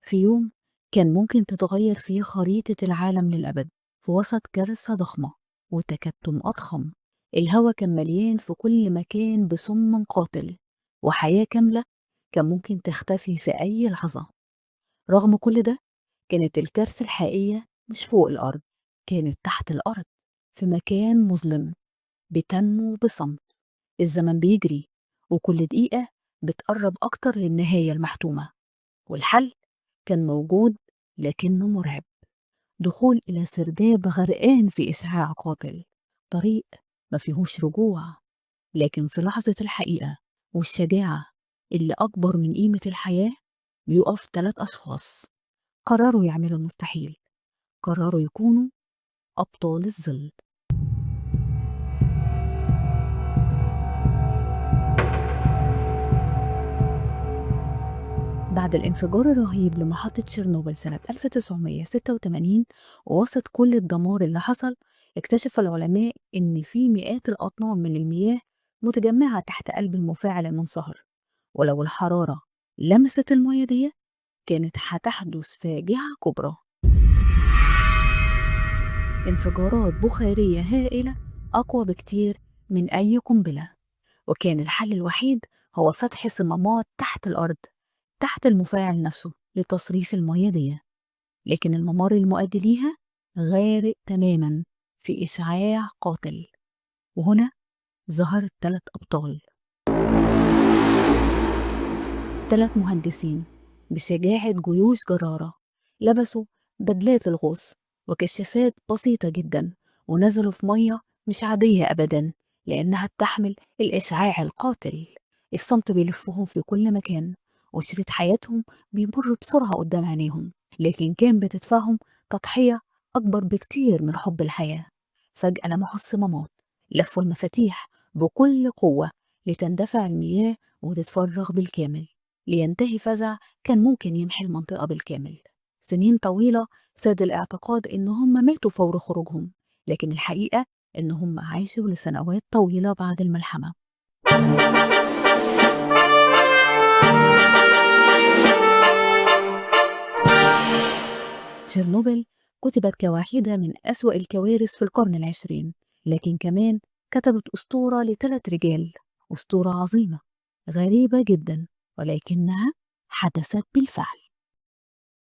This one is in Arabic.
في يوم كان ممكن تتغير فيه خريطة العالم للأبد في وسط كارثة ضخمة وتكتم أضخم. الهوا كان مليان في كل مكان بسم قاتل، وحياة كاملة كان ممكن تختفي في أي لحظة. رغم كل ده، كانت الكارثة الحقيقية مش فوق الأرض، كانت تحت الأرض، في مكان مظلم بتنمو بصمت. الزمن بيجري، وكل دقيقة بتقرب أكتر للنهاية المحتومة، والحل كان موجود لكنه مرعب. دخول إلى سرداب غرقان في إشعاع قاتل، طريق ما فيهوش رجوع. لكن في لحظة الحقيقة والشجاعة اللي أكبر من قيمة الحياة، بيقف 3 أشخاص قرروا يعملوا المستحيل، قرروا يكونوا أبطال الظل. بعد الانفجار الرهيب لمحطة تشيرنوبل سنة 1986، ووسط كل الدمار اللي حصل، اكتشف العلماء إن في مئات الأطنان من المياه متجمعة تحت قلب المفاعل المنصهر، ولو الحرارة لمست المياه دي كانت هتحدث فاجعة كبرى. انفجارات بخارية هائلة أقوى بكتير من أي قنبلة، وكان الحل الوحيد هو فتح صمامات تحت الأرض تحت المفاعل نفسه لتصريف المياه دي. لكن الممر المؤدي ليها غارق تماما في إشعاع قاتل. وهنا ظهر 3 أبطال، 3 مهندسين بشجاعة جيوش جرارة، لبسوا بدلات الغوص وكشافات بسيطة جدا، ونزلوا في مية مش عادية أبدا لأنها بتحمل الإشعاع القاتل. الصمت بيلفهم في كل مكان، وشريط حياتهم بيمر بسرعة قدام عينيهم، لكن كان بتدفعهم تضحية أكبر بكتير من حب الحياة. فجأة لمحوا الصمامات، لفوا المفاتيح بكل قوة لتندفع المياه وتتفرغ بالكامل، لينتهي فزع كان ممكن يمحي المنطقة بالكامل. سنين طويلة ساد الاعتقاد إن هم ماتوا فور خروجهم، لكن الحقيقة إن هم عاشوا لسنوات طويلة بعد الملحمة. تشيرنوبل كتبت كواحدة من أسوأ الكوارث في القرن العشرين، لكن كمان كتبت أسطورة ل3 رجال، أسطورة عظيمة غريبة جدا، ولكنها حدثت بالفعل.